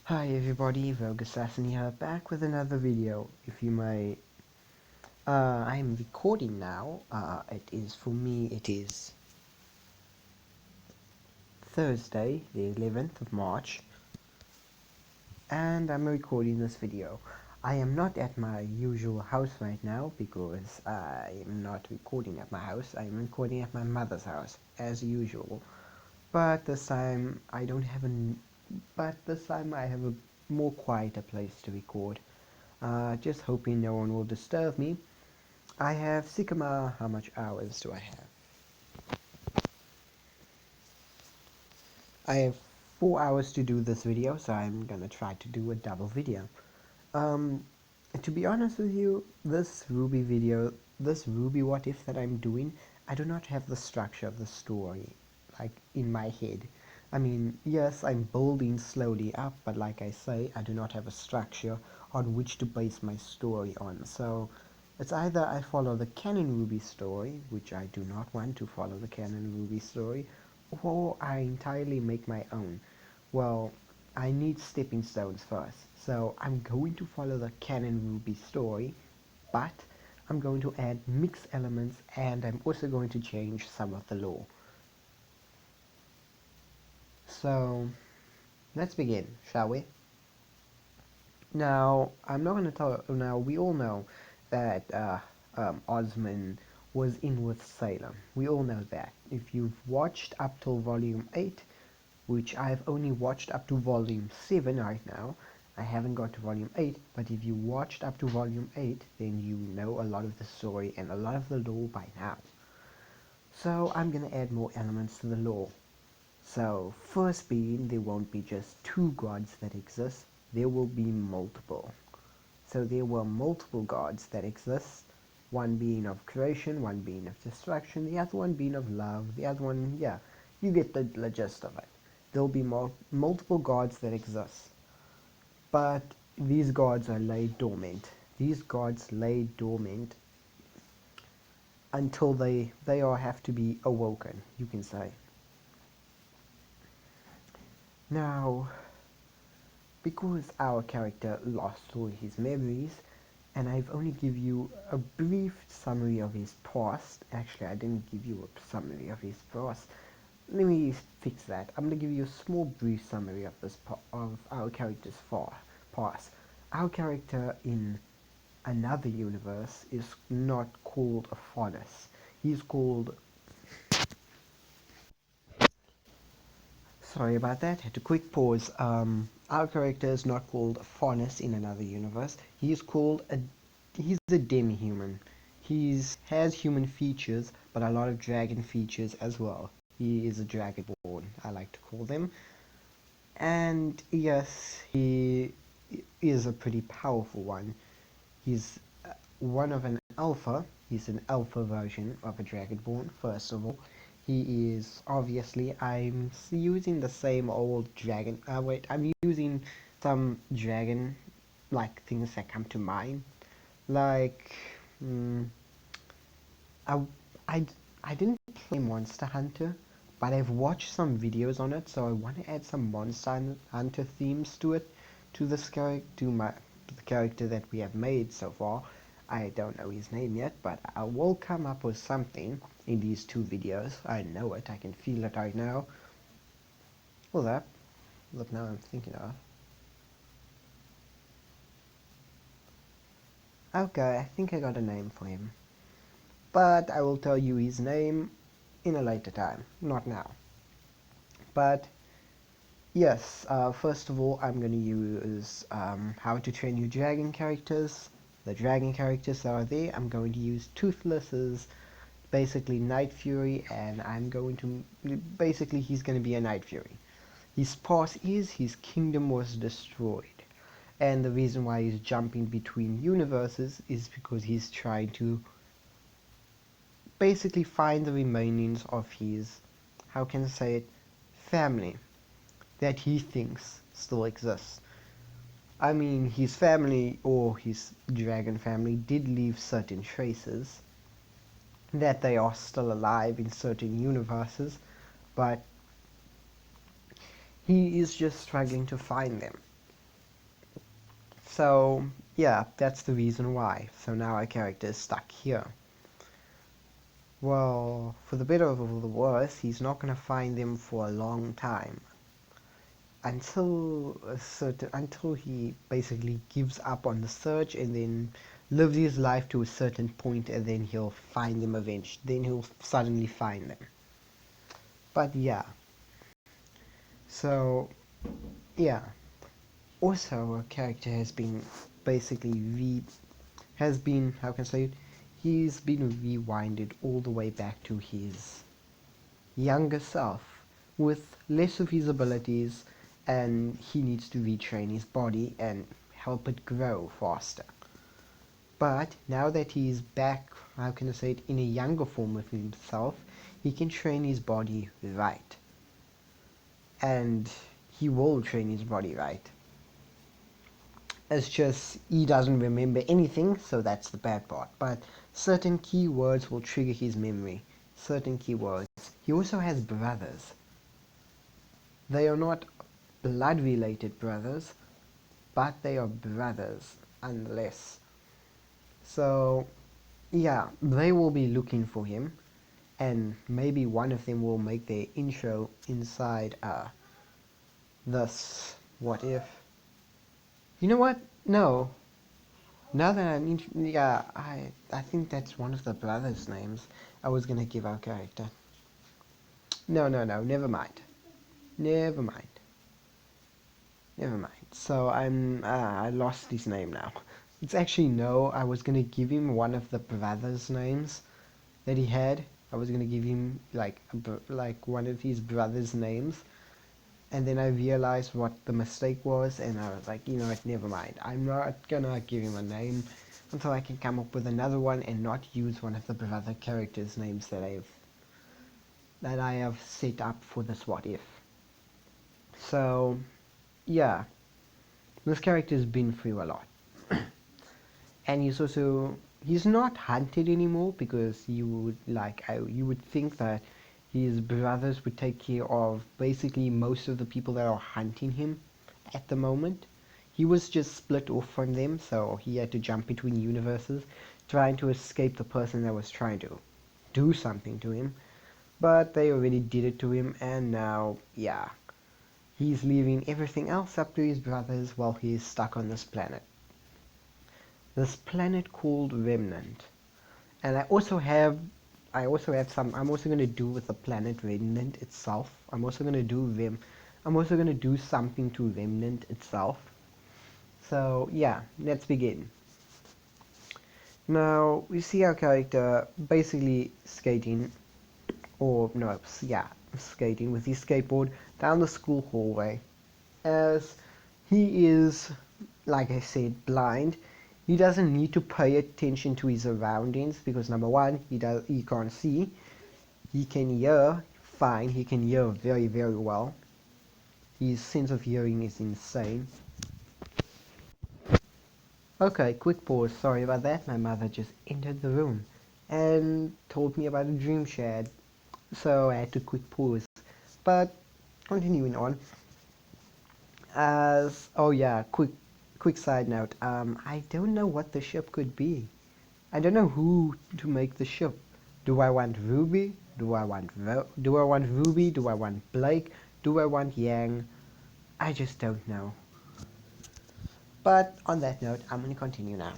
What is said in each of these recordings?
Hi everybody, Rogue Assassin here, back with another video. If you may, I'm recording now. It is Thursday, the 11th of March, and I'm recording this video. I am not at my usual house right now because I am not recording at my house. I am recording at my mother's house, as usual. But this time I don't have an. But this time I have a more quieter place to record. Just hoping no one will disturb me. I have Sycamore. How much hours do I have? I have 4 hours to do this video, so I'm gonna try to do a double video. Um, to be honest with you, this Ruby What If that I'm doing, I do not have the structure of the story, like, in my head. I mean, yes, I'm building slowly up, but like I say, I do not have a structure on which to base my story on. So, it's either I follow the Canon Ruby story, which I do not want to follow the Canon Ruby story, or I entirely make my own. Well, I need stepping stones first. So I'm going to follow the Canon Ruby story, but I'm going to add mixed elements and I'm also going to change some of the lore. So let's begin, shall we? Now, I'm not going to tell. Now, we all know that Osman was in with Salem. We all know that. If you've watched up till Volume 8, which I've only watched up to Volume 7 right now, I haven't got to Volume 8, but if you watched up to Volume 8, then you know a lot of the story and a lot of the lore by now. So I'm going to add more elements to the lore. So, first being, there won't be just two gods that exist, there will be multiple. So there were multiple gods that exist, one being of creation, one being of destruction, the other one being of love, the other one, yeah, you get the gist of it. There'll be multiple gods that exist, but these gods are laid dormant. These gods lay dormant until they all have to be awoken, you can say. Now, because our character lost all his memories, and I've only give you a brief summary of his past. Actually, I didn't give you a summary of his past. Let me fix that. I'm gonna give you a small brief summary of of our character's past. Our character in another universe is not called a Faunus. He's called. Sorry about that. Had a quick pause. Our character is not called Faunus in another universe. He's called a. He's a demi-human. He's has human features, but a lot of dragon features as well. He is a dragonborn, I like to call them. And yes, he is a pretty powerful one. He's one of an alpha. He's an alpha version of a dragonborn, first of all. He is obviously, I'm using the same old dragon. Wait, I'm using some dragon like things that come to mind. Like, mm, I, I, I didn't play Monster Hunter, but I've watched some videos on it, so I want to add some Monster Hunter themes to it, to this character, to the character that we have made so far. I don't know his name yet, but I will come up with something in these two videos. I know it, I can feel it right now. Well, that, look now I'm thinking of. Okay, I think I got a name for him. But I will tell you his name in a later time, not now. But yes, first of all, I'm going to use how to train your dragon characters. The dragon characters that are there, I'm going to use Toothless's basically Night Fury, and I'm going to basically he's going to be a Night Fury. His past is his kingdom was destroyed, and the reason why he's jumping between universes is because he's trying to basically find the remainings of his, how can I say it, family that he thinks still exists. I mean, his family or his dragon family did leave certain traces that they are still alive in certain universes, but he is just struggling to find them. So yeah, that's the reason why. So now our character is stuck here. Well, for the better or the worse, he's not going to find them for a long time until he basically gives up on the search and then lives his life to a certain point, and then he'll find them eventually. Then he'll suddenly find them. But yeah, so yeah. Also, our character has been basically has been, how can I say it? He's been rewinded all the way back to his younger self with less of his abilities, and he needs to retrain his body and help it grow faster. But now that he's back, how can I say it, in a younger form of himself, he can train his body right. And he will train his body right. It's just he doesn't remember anything, so that's the bad part. But certain keywords will trigger his memory. Certain keywords. He also has brothers. They are not blood related brothers, but they are brothers unless. So yeah, they will be looking for him, and maybe one of them will make their intro inside this what if. You know what? No. Now that yeah, I think that's one of the brothers' names I was gonna give our character. No, no, no, never mind. Never mind. Never mind. So I lost his name now. It's actually no. I was gonna give him one of the brothers' names that he had. I was gonna give him like one of his brothers' names, and then I realized what the mistake was, and I was like, you know what? Never mind. I'm not gonna give him a name until I can come up with another one and not use one of the brother characters' names that I have set up for this what if. So yeah, this character's been through a lot. And he's not hunted anymore because you would think that his brothers would take care of basically most of the people that are hunting him at the moment. He was just split off from them, so he had to jump between universes trying to escape the person that was trying to do something to him. But they already did it to him, and now, yeah, he's leaving everything else up to his brothers while he is stuck on this planet. This planet called Remnant. And I'm also going to do with the planet Remnant itself. I'm also going to do something to Remnant itself. So yeah, let's begin. Now we see our character basically skating, or no, yeah, skating with his skateboard down the school hallway. As he is, like I said, blind, he doesn't need to pay attention to his surroundings because number one, he can't see. He can hear fine. He can hear very, very well. His sense of hearing is insane. Okay, quick pause. Sorry about that. My mother just entered the room and told me about a dream she had. So I had to quick pause. But continuing on, as oh yeah, quick side note. I don't know what the ship could be. I don't know who to make the ship. Do I want Ruby? Do I want Ruby? Do I want Blake? Do I want Yang? I just don't know. But on that note, I'm going to continue now.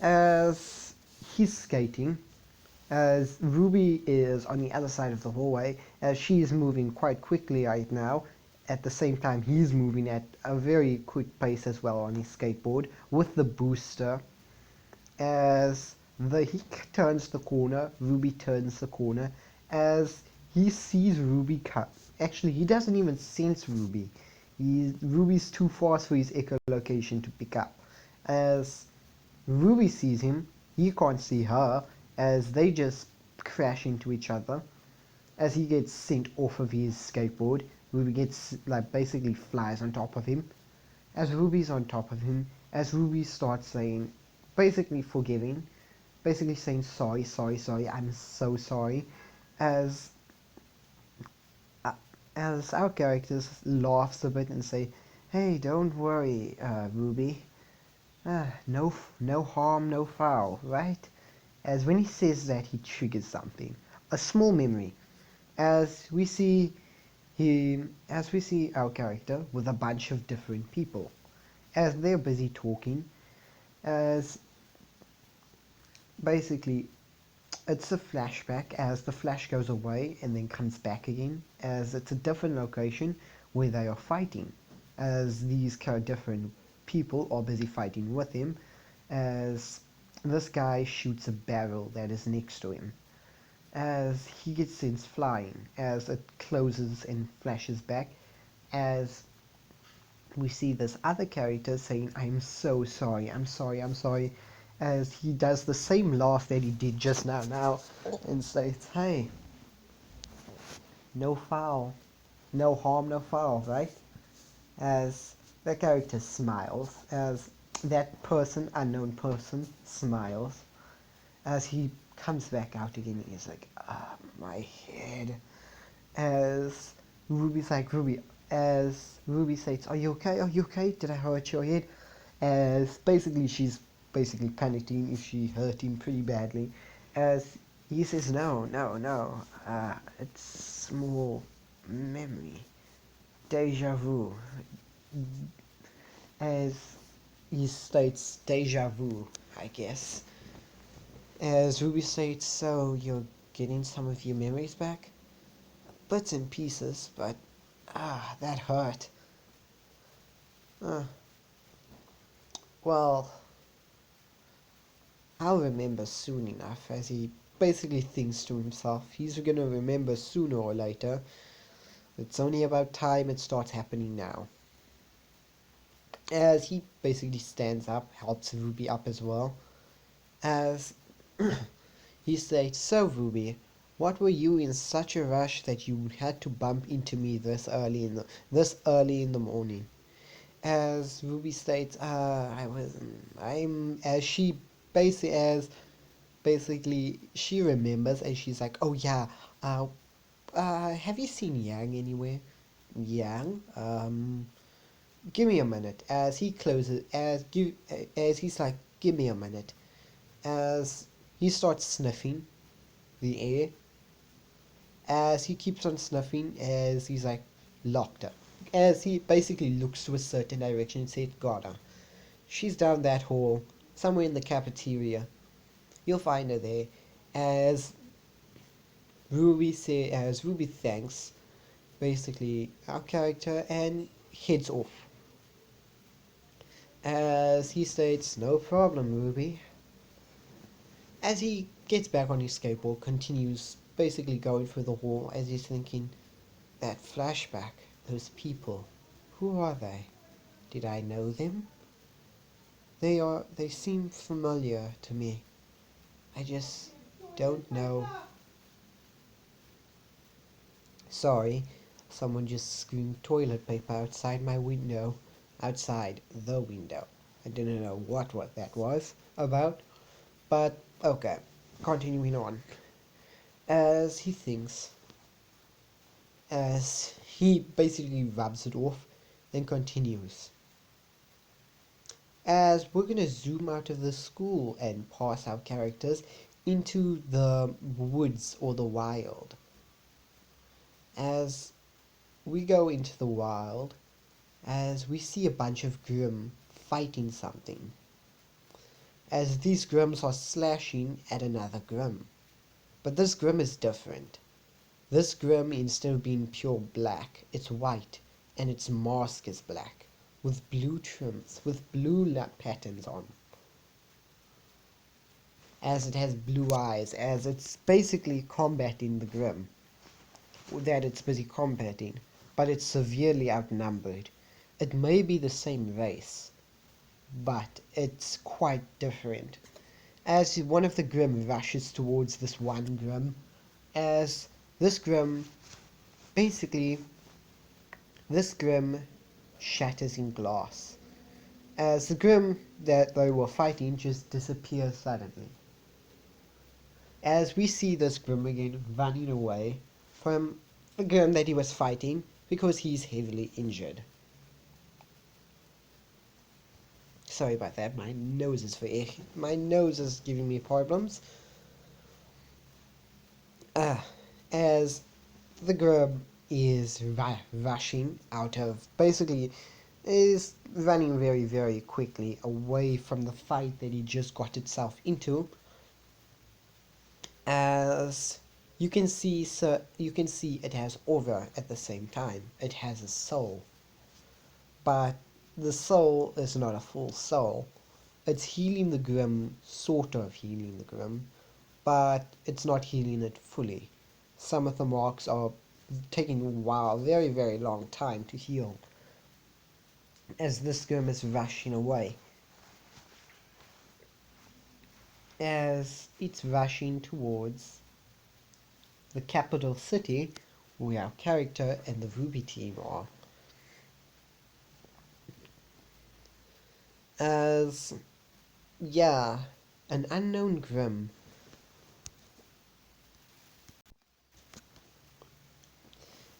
As he's skating, as Ruby is on the other side of the hallway, as she is moving quite quickly right now, at the same time he's moving at a very quick pace as well on his skateboard with the booster. As he turns the corner, Ruby turns the corner, as he sees Ruby cut. Actually, he doesn't even sense Ruby. Ruby's too fast for his echolocation to pick up. As Ruby sees him, he can't see her, as they just crash into each other. As he gets sent off of his skateboard, Ruby gets basically flies on top of him. As Ruby's on top of him, as Ruby starts saying, basically forgiving, basically saying sorry, sorry, sorry, I'm so sorry, as uh, as our characters laughs a bit and say, Hey, don't worry, Ruby. No harm, no foul, right? As when he says that, he triggers something, a small memory. As we see as we see our character with a bunch of different people, as they're busy talking, as basically it's a flashback as the flash goes away and then comes back again, as it's a different location where they are fighting, as these different people are busy fighting with him, as this guy shoots a barrel that is next to him, as he gets sent flying, as it closes and flashes back, as we see this other character saying, I'm so sorry, I'm sorry, I'm sorry, as he does the same laugh that he did just now, and states, hey, no foul, no harm, no foul, right? As the character smiles, as that person, unknown person, smiles, as he comes back out again, and he's like, my head, as Ruby's like, as Ruby says, are you okay? Are you okay? Did I hurt your head? As basically she's basically panicking if she hurt him pretty badly. As he says, no, no, no, it's small memory, deja vu. As he states, deja vu, I guess. As Ruby states, so you're getting some of your memories back? Bits and pieces, but that hurt. Uh, well, I'll remember soon enough, as he basically thinks to himself. He's gonna remember sooner or later. It's only about time it starts happening now. As he basically stands up, helps Ruby up as well. As he states, so Ruby, what were you in such a rush that you had to bump into me this early in the morning? As Ruby states, I'm as she basically she remembers and she's like, oh yeah, uh, have you seen Yang anywhere? Yang, give me a minute. As he closes, as he's like, give me a minute. As he starts sniffing the air, as he keeps on sniffing, as he's like, locked up. As he basically looks to a certain direction and says, got her. She's down that hall, somewhere in the cafeteria. You'll find her there. As as Ruby thanks basically our character and heads off. As he states, no problem, Ruby. As he gets back on his skateboard, continues basically going through the hall as he's thinking, that flashback, those people, who are they? Did I know them? They seem familiar to me. I just don't know. Sorry, someone just screamed toilet paper outside my window. Outside the window. I didn't know what that was about, but okay, continuing on. As he thinks, as he basically rubs it off, then continues. As we're gonna zoom out of the school and pass our characters into the woods or the wild. As we go into the wild, as we see a bunch of Grimm fighting something. As these Grimms are slashing at another Grimm. But this Grimm is different. This Grimm, instead of being pure black, it's white, and its mask is black, with blue trims, with blue patterns on. As it has blue eyes, as it's basically combating the Grimm that it's busy combating, but it's severely outnumbered. It may be the same race, but it's quite different. As one of the Grimm rushes towards this one Grimm, as this Grimm, basically, this Grimm shatters in glass. As the Grimm that they were fighting just disappears suddenly. As we see this Grimm again running away from the Grimm that he was fighting because he's heavily injured. Sorry about that. My nose is giving me problems. Uh, as the grub is rushing out of, basically is running very very quickly away from the fight that he just got itself into. As you can see it has aura at the same time. It has a soul, but the soul is not a full soul. It's healing the Grim, sort of healing the Grim, but it's not healing it fully. Some of the marks are taking a while, very, very long time to heal, as this Grim is rushing away. As it's rushing towards the capital city, where our character and the Ruby team are. As, yeah, an unknown Grim.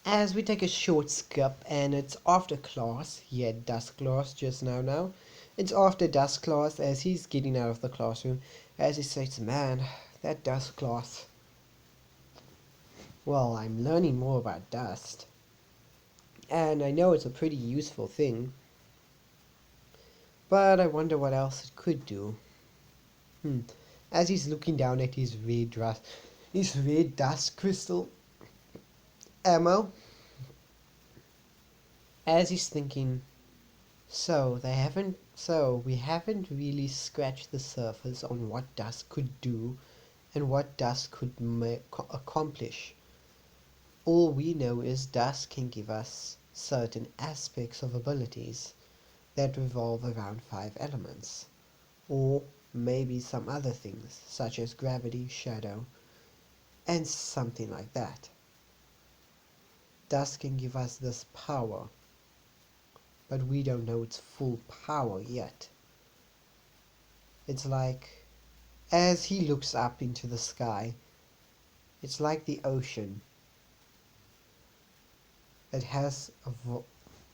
As we take a short skip, and it's after class. He had dusk class just now. It's after dusk class as he's getting out of the classroom. As he says, man, that dusk class. Well, I'm learning more about dust. And I know it's a pretty useful thing. But I wonder what else it could do. As he's looking down at his red dust crystal ammo, as he's thinking, so we haven't really scratched the surface on what dust could do and what dust could accomplish. All we know is dust can give us certain aspects of abilities that revolve around 5 elements, or maybe some other things such as gravity, shadow, and something like that. Dust can give us this power, but we don't know its full power yet. It's like, as he looks up into the sky, it's like the ocean. It has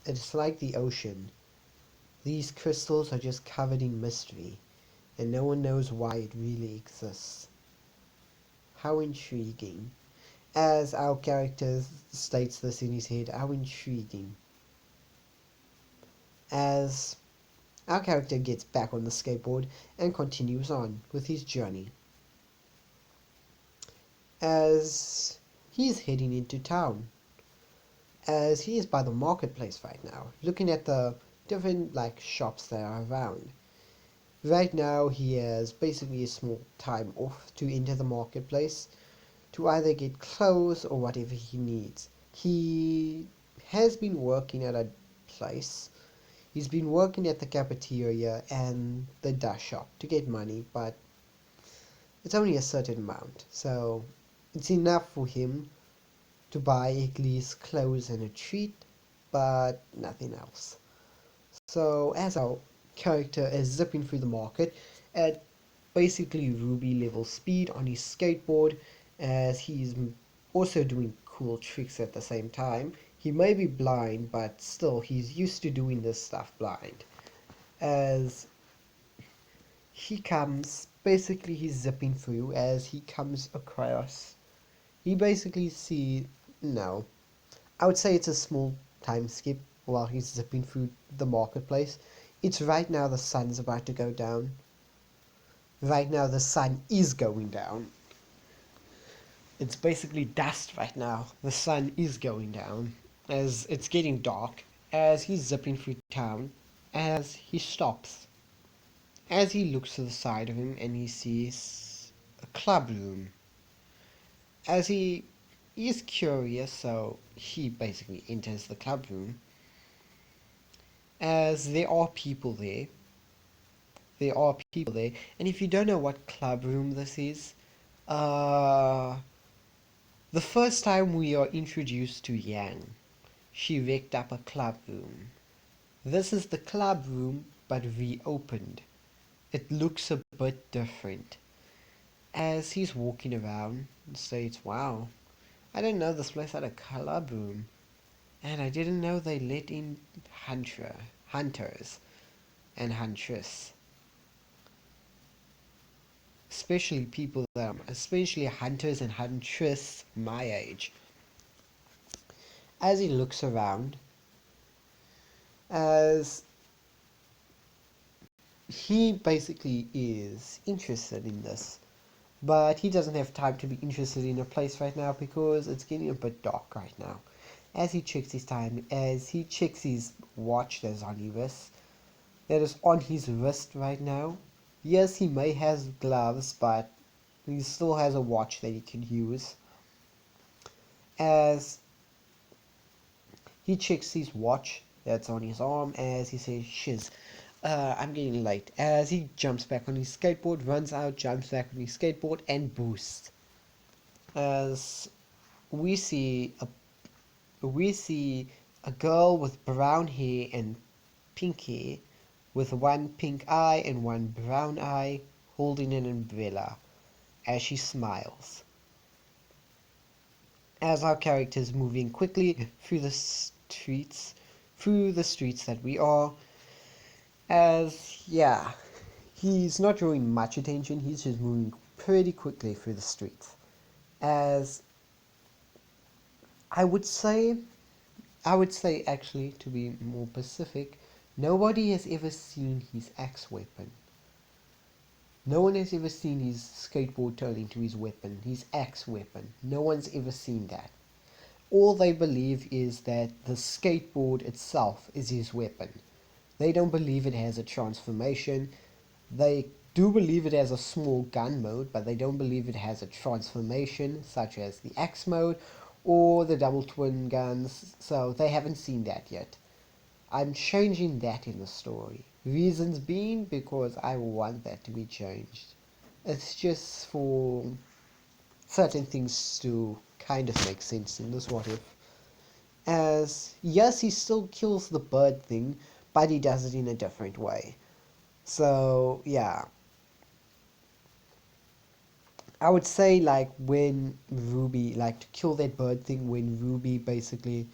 it's like the ocean. These crystals are just covered in mystery, and no one knows why it really exists. How intriguing. As our character states this in his head, how intriguing. As our character gets back on the skateboard and continues on with his journey. As he's heading into town, as he is by the marketplace right now, looking at the different shops that are around. Right now he has basically a small time off to enter the marketplace to either get clothes or whatever he needs. He has been working at a place. He's been working at the cafeteria and the dust shop to get money, but it's only a certain amount, so it's enough for him to buy at least clothes and a treat, but nothing else. So as our character is zipping through the market at basically Ruby level speed on his skateboard, as he's also doing cool tricks at the same time. He may be blind, but still he's used to doing this stuff blind. As he comes, basically he's zipping through as he comes across. He basically see no. I would say it's a small time skip while he's zipping through the marketplace. It's right now the sun's about to go down. Right now the sun is going down. It's basically dusk right now. The sun is going down as it's getting dark. As he's zipping through town, as he stops, as he looks to the side of him and he sees a club room. As he is curious, so he basically enters the club room. As there are people there. There are people there. And if you don't know what club room this is, uh, the first time we are introduced to Yang, she rigged up a club room. This is the club room, but reopened. It looks a bit different. As he's walking around, and states, wow, I didn't know this place had a club room. And I didn't know they let in hunters. and huntress, especially people that especially hunters and huntress my age. As he looks around, as he basically is interested in this, but he doesn't have time to be interested in a place right now because it's getting a bit dark right now. As he checks his time, as he checks his watch that is on his wrist right now. Yes, he may have gloves, but he still has a watch that he can use. As he checks his watch that's on his arm, as he says, "Shiz, I'm getting late." As he jumps back on his skateboard, runs out, jumps back on his skateboard, and boosts. As we see a girl with brown hair and pink hair, with one pink eye and one brown eye, holding an umbrella as she smiles. As our character is moving quickly through the streets that we are, as yeah, he's not drawing much attention, he's just moving pretty quickly through the streets. As I would say, I would say actually, to be more specific, nobody has ever seen his axe weapon. No one has ever seen his skateboard turn into his weapon, his axe weapon. No one's ever seen that. All they believe is that the skateboard itself is his weapon. They don't believe it has a transformation. They do believe it has a small gun mode, but they don't believe it has a transformation, such as the axe mode or the double twin guns, so they haven't seen that yet. I'm changing that in the story. Reasons being because I want that to be changed. It's just for certain things to kind of make sense in this what if. As, yes, he still kills the bird thing, but he does it in a different way. So, yeah. I would say, like, when Ruby, like, to kill that bird thing, when Ruby basically.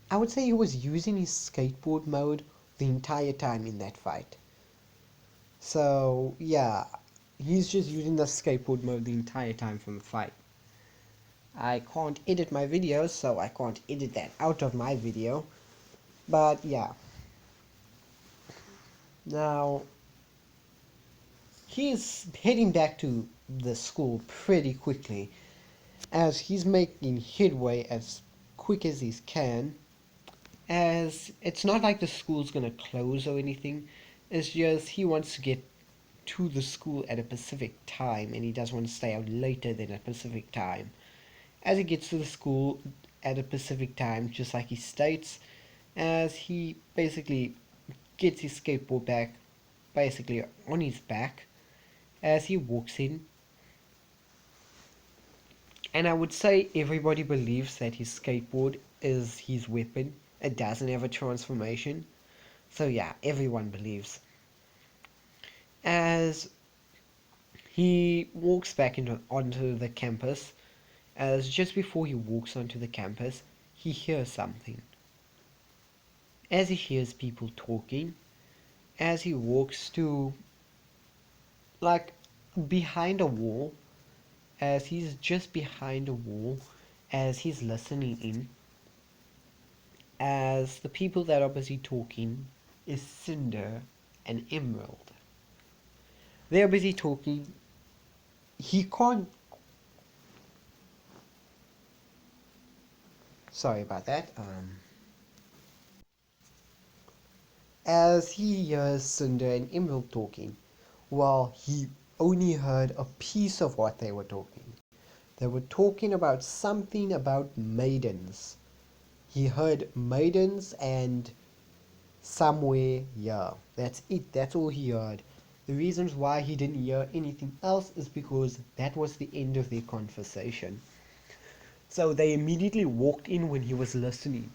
I would say he was using his skateboard mode the entire time in that fight. So, yeah. He's just using the skateboard mode the entire time from the fight. I can't edit my videos, so I can't edit that out of my video. But yeah. Now, he's heading back to the school pretty quickly, as he's making headway as quick as he can, as it's not like the school's gonna close or anything. It's just he wants to get to the school at a specific time, and he doesn't want to stay out later than a specific time. As he gets to the school at a specific time, just like he states, as he basically gets his skateboard back basically on his back as he walks in. And I would say everybody believes that his skateboard is his weapon. It doesn't have a transformation. So yeah, everyone believes. As he walks back onto the campus, as just before he walks onto the campus, he hears something. As he hears people talking, as he walks to, like, behind a wall, as he's just behind a wall, as he's listening in, as the people that are busy talking is Cinder and Emerald. They're busy talking. He can't. Sorry about that. As he hears Cinder and Emerald talking, well, he only heard a piece of what they were talking. They were talking about something about maidens. He heard maidens and somewhere, yeah. That's it. That's all he heard. The reasons why he didn't hear anything else is because that was the end of their conversation. So they immediately walked in when he was listening.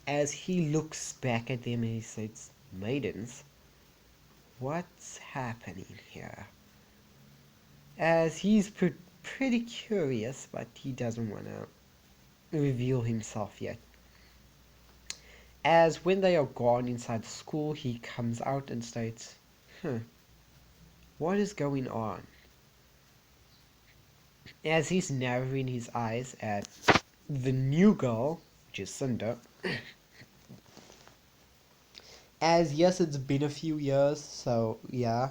As he looks back at them and he says, "Maidens? What's happening here?" As he's pretty curious, but he doesn't want to reveal himself yet. As when they are gone inside the school, he comes out and states, huh, what is going on? As he's narrowing his eyes at the new girl, which is Cinder, as yes, it's been a few years, so yeah.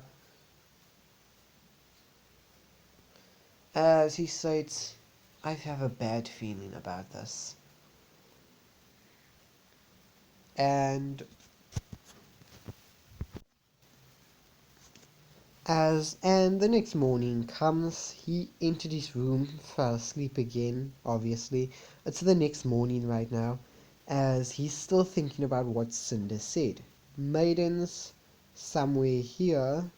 As he states, I have a bad feeling about this. And the next morning comes, he entered his room, fell asleep again, obviously. It's the next morning right now, as he's still thinking about what Cinder said. Maidens somewhere here,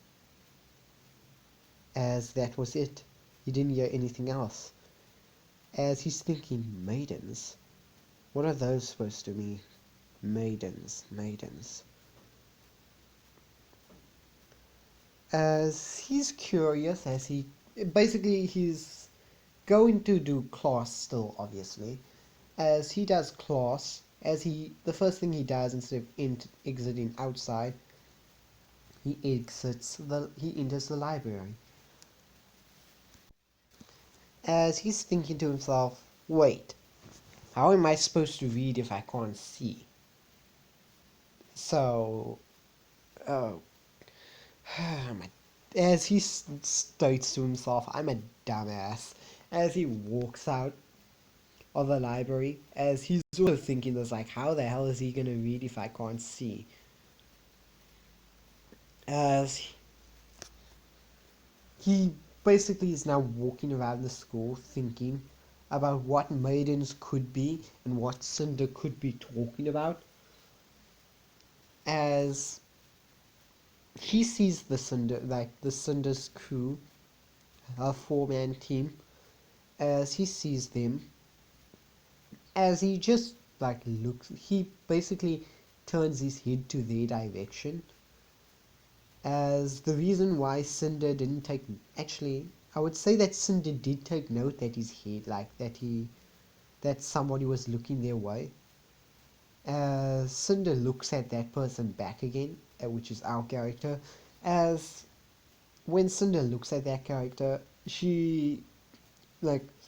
as that was it. He didn't hear anything else. As he's thinking, maidens? What are those supposed to mean? Maidens, maidens. As he's curious, as he basically he's going to do class still, obviously. As he does class, the first thing he does instead of exiting outside, he enters the library. As he's thinking to himself, wait, how am I supposed to read if I can't see? So, oh, as he states to himself, I'm a dumbass. As he walks out of the library, as he's also thinking this, like, how the hell is he gonna read if I can't see? As he basically is now walking around the school thinking about what maidens could be and what Cinder could be talking about. As he sees the Cinder's crew, a four-man team, as he sees them, as he just he basically turns his head to their direction. As the reason why Cinder didn't take, actually, I would say that Cinder did take note that his head, that somebody was looking their way. As Cinder looks at that person back again, which is our character, as when Cinder looks at that character, she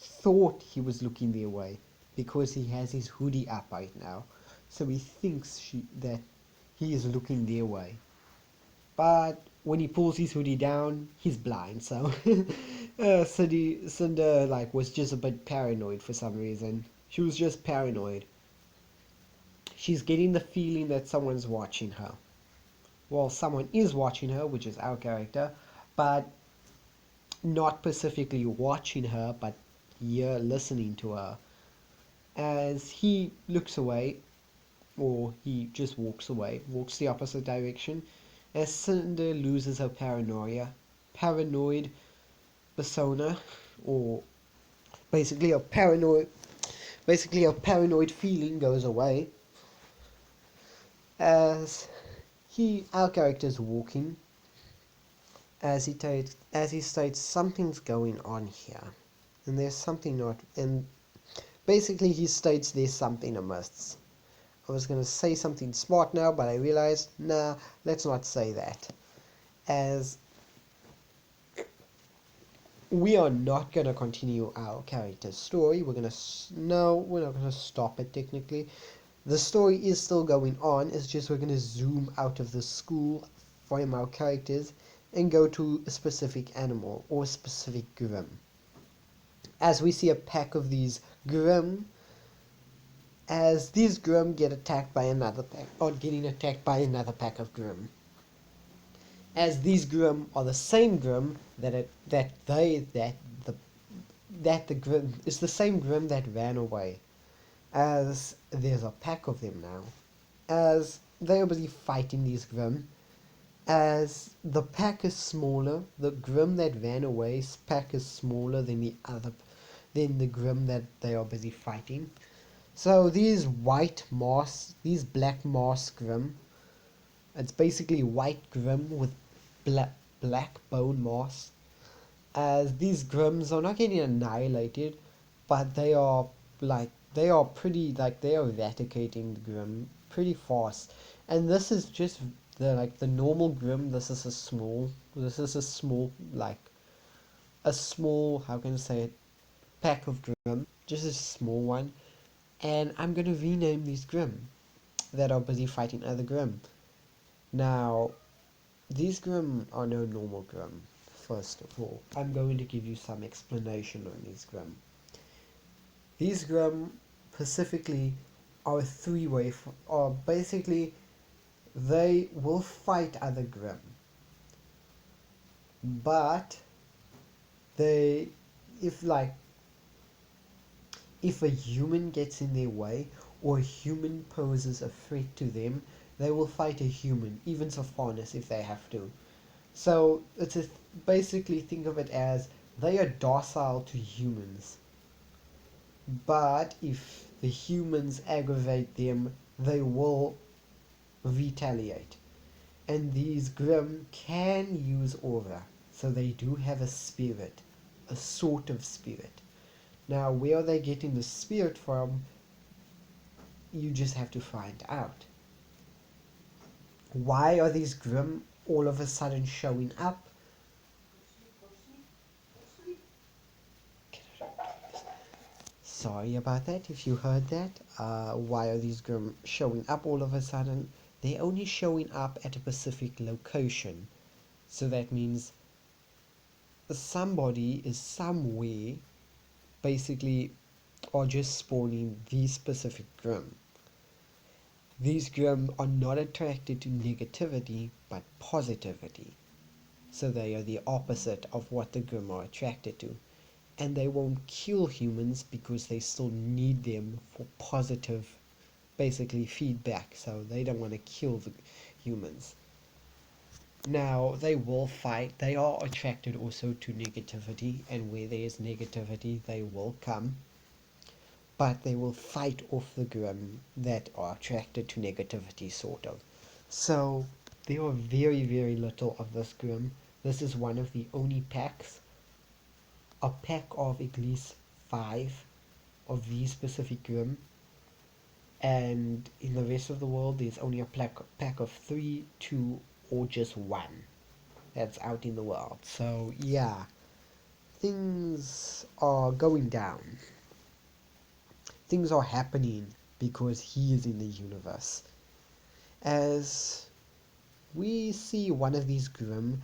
thought he was looking their way because he has his hoodie up right now, so he thinks that he is looking their way. But when he pulls his hoodie down, he's blind. So Cinder was just a bit paranoid for some reason. She was just paranoid. She's getting the feeling that someone's watching her. Well, someone is watching her, which is our character, but not specifically watching her, but listening to her. As he looks away, or he just walks away, walks the opposite direction, as Cinder loses her paranoid persona, or basically a paranoid feeling goes away. As our character's walking, as he states, something's going on here, and there's something not, and basically he states there's something amiss. I was going to say something smart now, but I realized, nah, let's not say that. As we are not going to continue our character's story. We're not going to stop it technically. The story is still going on. It's just we're going to zoom out of the school from our characters and go to a specific animal or a specific Grim. As we see a pack of these Grim, as these Grim get attacked by another pack, or getting attacked by another pack of Grim. As these Grim are the same Grim that the Grim is the same Grim that ran away. As there's a pack of them now. As they are busy fighting these Grim. As the pack is smaller, the Grim that ran away's pack is smaller than the Grim that they are busy fighting. So these black moss Grim, it's basically white Grim with black bone moss. As these Grims are not getting annihilated, but they are eradicating the Grim pretty fast. And this is just the normal Grim. This is a small like a small, how can I say it, pack of Grim, just a small one. And I'm gonna rename these Grim that are busy fighting other Grim. Now, these Grim are no normal Grim. First of all, I'm going to give you some explanation on these Grim. These Grim specifically are a three-way, or basically they will fight other Grim, but they, if like, if a human gets in their way or a human poses a threat to them, they will fight a human, even Sophonis if they have to. So basically think of it as they are docile to humans, but if the humans aggravate them, they will retaliate. And these Grim can use aura, so they do have a spirit, a sort of spirit. Now, where they getting the spirit from, you just have to find out. Why are these Grim all of a sudden showing up? Sorry about that if you heard that. Why are these Grim showing up all of a sudden? They're only showing up at a specific location. So that means somebody is somewhere basically are just spawning these specific Grim. These Grim are not attracted to negativity but positivity. So they are the opposite of what the Grim are attracted to. And they won't kill humans because they still need them for positive, basically, feedback. So they don't want to kill the humans. Now, they will fight. They are attracted also to negativity, and where there is negativity, they will come. But they will fight off the Grim that are attracted to negativity, sort of. So, there are very, very little of this Grim. This is one of the only packs, a pack of at least 5 of these specific Grim, and in the rest of the world there's only a pack of 3, 2, or just 1 that's out in the world. So yeah, things are going down. Things are happening because he is in the universe. As we see one of these Grim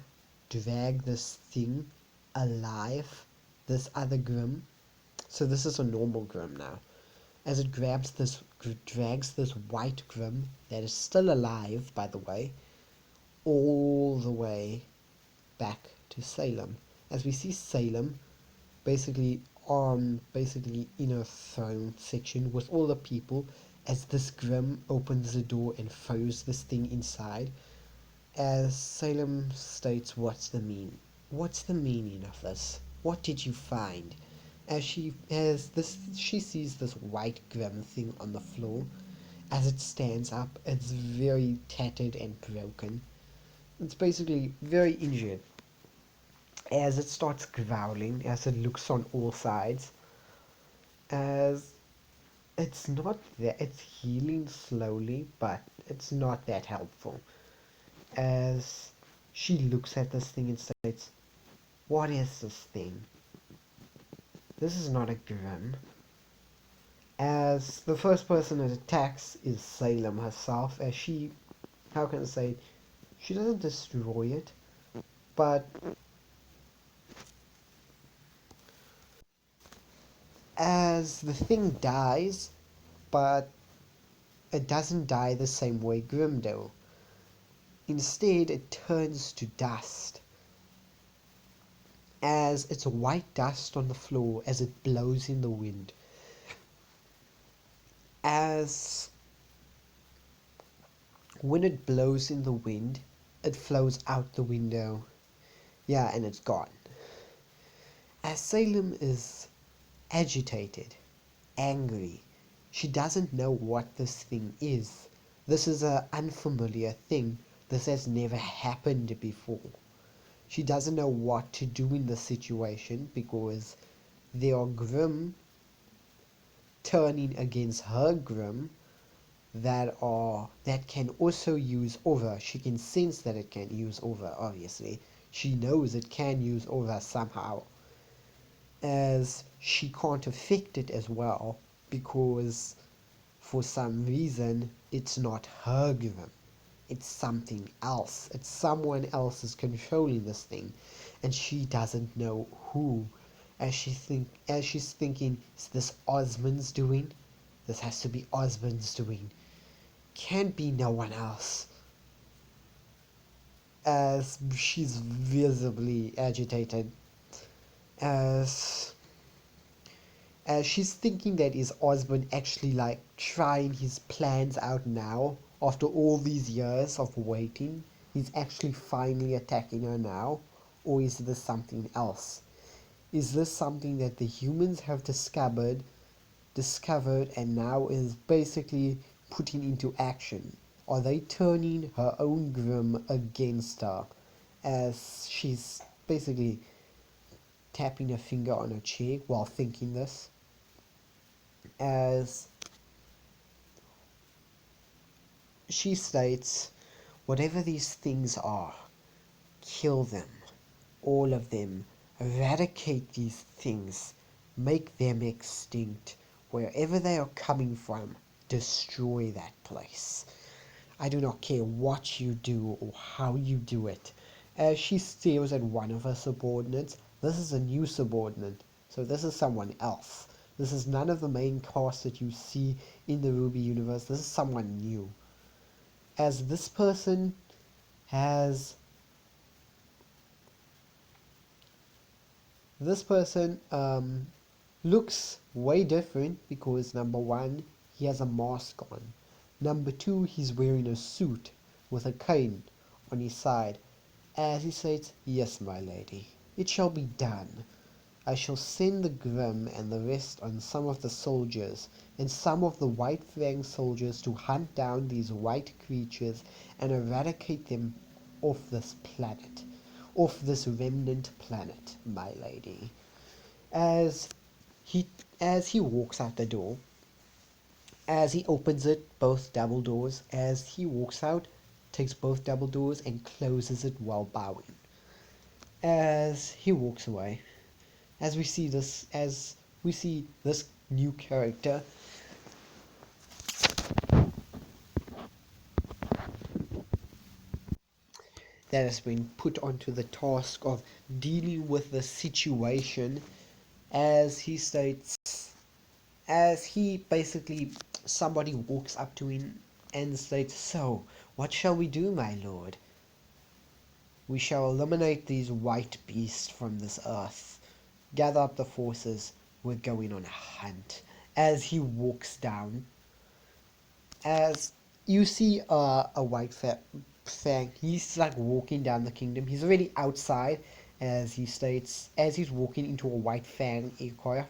drag this thing alive, this other Grim. So this is a normal Grim now. As it drags this white Grim that is still alive, by the way, all the way back to Salem. As we see Salem basically in a throne section with all the people, as this Grim opens the door and throws this thing inside. As Salem states, what's the meaning of this? What did you find? She sees this white Grim thing on the floor. As it stands up, it's very tattered and broken. It's basically very injured. As it starts growling, as it looks on all sides, as it's healing slowly, but it's not that helpful. As she looks at this thing and states, "What is this thing? This is not a Grim." As the first person it attacks is Salem herself, as she, how can I say, she doesn't destroy it, but as the thing dies, but it doesn't die the same way Grim do. Instead, it turns to dust. As it's white dust on the floor as it blows in the wind. As when it blows in the wind, it flows out the window. Yeah, and it's gone. As Salem is agitated, angry, she doesn't know what this thing is. This is an unfamiliar thing. This has never happened before. She doesn't know what to do in this situation because there are Grim turning against her Grim, that can also use over. She can sense that it can use over, obviously. She knows it can use over somehow. As she can't affect it as well because for some reason it's not her given. It's something else. It's someone else is controlling this thing and she doesn't know who. As she's thinking, is this Osmond's doing? This has to be Osmond's doing. Can't be no one else. As she's visibly agitated. As she's thinking that is Osmond actually like trying his plans out now after all these years of waiting? He's actually finally attacking her now? Or is this something else? Is this something that the humans have discovered and now is basically putting into action? Are they turning her own Grim against her as she's basically tapping her finger on her cheek while thinking this? As she states, whatever these things are, kill them, all of them, eradicate these things, make them extinct, wherever they are coming from, destroy that place. I do not care what you do or how you do it. As she stares at one of her subordinates, this is a new subordinate, so this is someone else. This is none of the main cast that you see in the RWBY universe. This is someone new. As has this person looks way different because number one, he has a mask on. Number two, he's wearing a suit with a cane on his side. As he says, yes, my lady, it shall be done. I shall send the Grim and the rest on some of the soldiers and some of the White Fang soldiers to hunt down these white creatures and eradicate them off this planet, off this remnant planet, my lady. As he as he walks out the door, as he opens it, both double doors, as he walks out, takes both double doors and closes it while bowing. As he walks away, as we see this new character that has been put onto the task of dealing with the situation, as he states, as he basically, somebody walks up to him and states, so what shall we do, my lord? We shall eliminate these white beasts from this earth. Gather up the forces, we're going on a hunt. As he walks down, as you see a white fang, he's like walking down the kingdom. He's already outside, as he states, as he's walking into a white fang aircraft.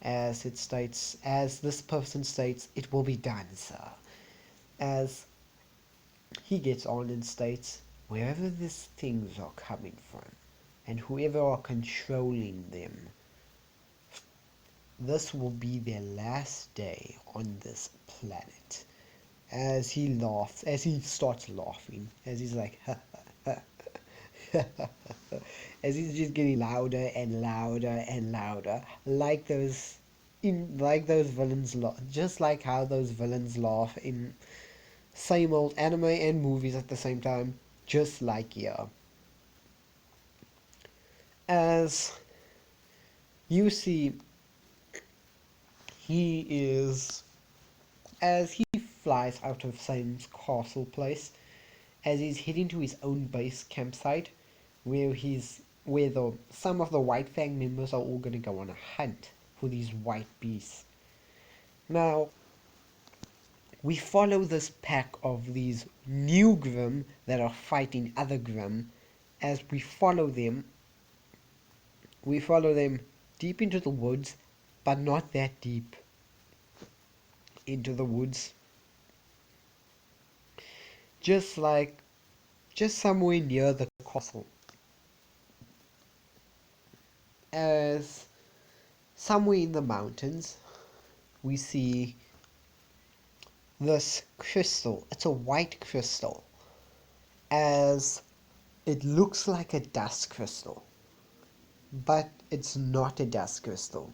As this person states, it will be done, sir. As he gets on and states, wherever these things are coming from, and whoever are controlling them, this will be their last day on this planet. As he laughs, as he starts laughing, as he's like, as he's just getting louder and louder and louder, like those villains laugh, just like how those villains laugh in same old anime and movies at the same time, just like here. As you see, he is as he flies out of Same's castle place, as he's heading to his own base campsite, where some of the White Fang members are all going to go on a hunt for these white beasts. Now, we follow this pack of these new Grim that are fighting other Grim. As we follow them deep into the woods, but not that deep into the woods. Just somewhere near the castle. As somewhere in the mountains, we see this crystal. It's a white crystal, as it looks like a dust crystal, but it's not a dust crystal.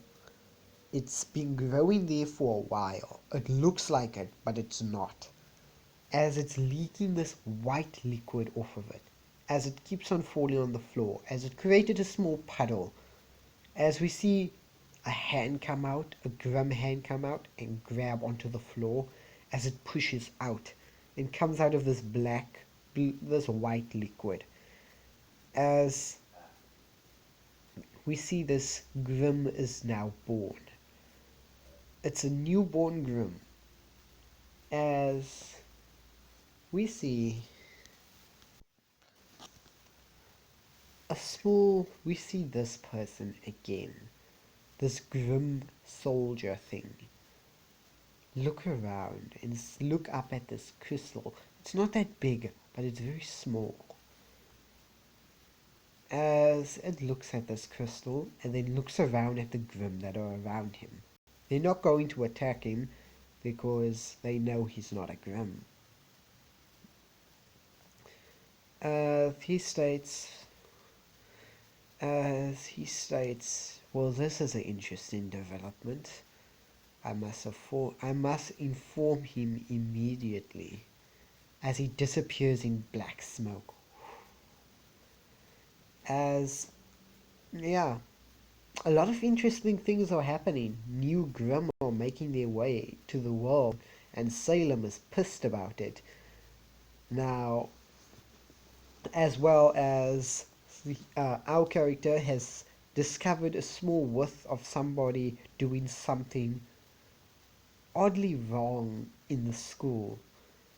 It's been growing there for a while. It looks like it, but it's not, as it's leaking this white liquid off of it, as it keeps on falling on the floor, as it created a small puddle, as we see a hand come out, a Grim hand come out and grab onto the floor, as it pushes out and comes out of this this white liquid. As we see, this Grim is now born. It's a newborn Grim, as we see we see this person again, this Grim soldier thing. Look around and look up at this crystal. It's not that big, but it's very small. As it looks at this crystal and then looks around at the Grim that are around him. They're not going to attack him because they know he's not a Grim. He states, well, this is an interesting development. I must inform him immediately, as he disappears in black smoke. As, yeah, a lot of interesting things are happening. New Grim are making their way to the world, and Salem is pissed about it. Now, as well as our character has discovered a small whiff of somebody doing something oddly wrong in the school.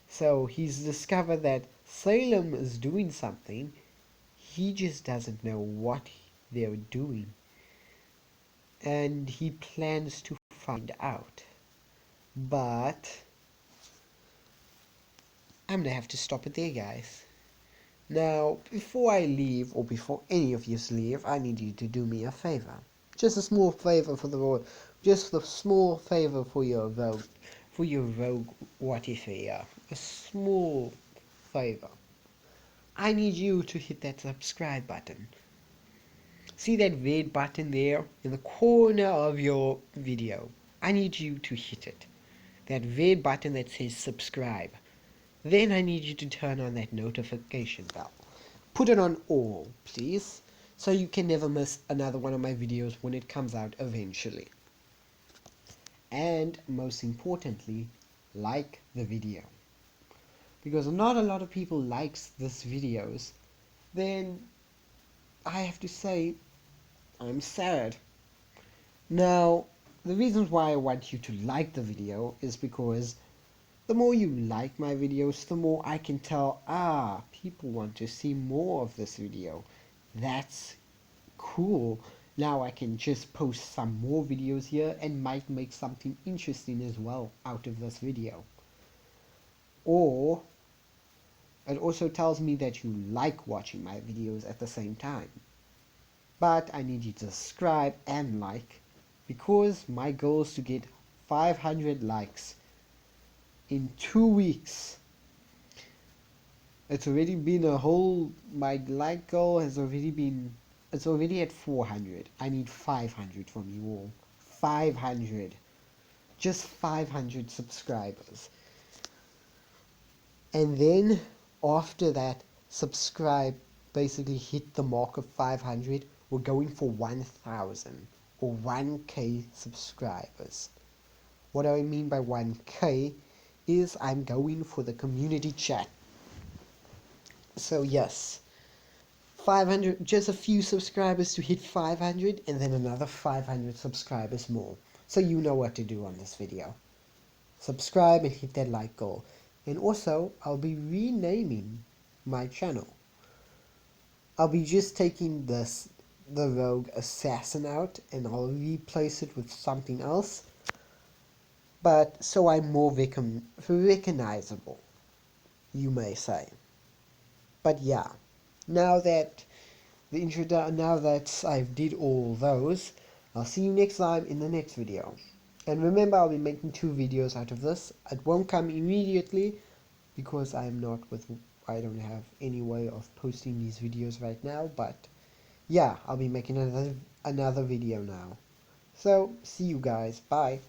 So he's discovered that Salem is doing something, he just doesn't know what they're doing. And he plans to find out. But I'm gonna have to stop it there, guys. Now, before I leave, or before any of you leave, I need you to do me a favor. Just a small favor for the Lord. Just a small favor for your rogue. For your rogue, what if a small favor. I need you to hit that subscribe button. See that red button there in the corner of your video? I need you to hit it. That red button that says subscribe. Then I need you to turn on that notification bell. Put it on all, please, so you can never miss another one of my videos when it comes out eventually. And most importantly, like the video. Because not a lot of people likes this videos, then I have to say I'm sad. Now, the reasons why I want you to like the video is because the more you like my videos, the more I can tell, people want to see more of this video. That's cool. Now I can just post some more videos here and might make something interesting as well out of this video. Or it also tells me that you like watching my videos at the same time. But I need you to subscribe and like, because my goal is to get 500 likes in 2 weeks. It's already been my like goal has already been, it's already at 400. I need 500 from you all. 500. Just 500 subscribers. And then after that basically hit the mark of 500, we're going for 1,000 or 1k subscribers. What do I mean by 1k is I'm going for the community chat. So yes, 500, just a few subscribers to hit 500, and then another 500 subscribers more. So you know what to do on this video. Subscribe and hit that like goal. And also, I'll be renaming my channel. I'll be just taking the Rogue Assassin out, and I'll replace it with something else. But so I'm more recognizable, you may say. But yeah, now that I've did all those, I'll see you next time in the next video. And remember, I'll be making 2 videos out of this. It won't come immediately because I don't have any way of posting these videos right now, but yeah, I'll be making another video now. So, see you guys. Bye.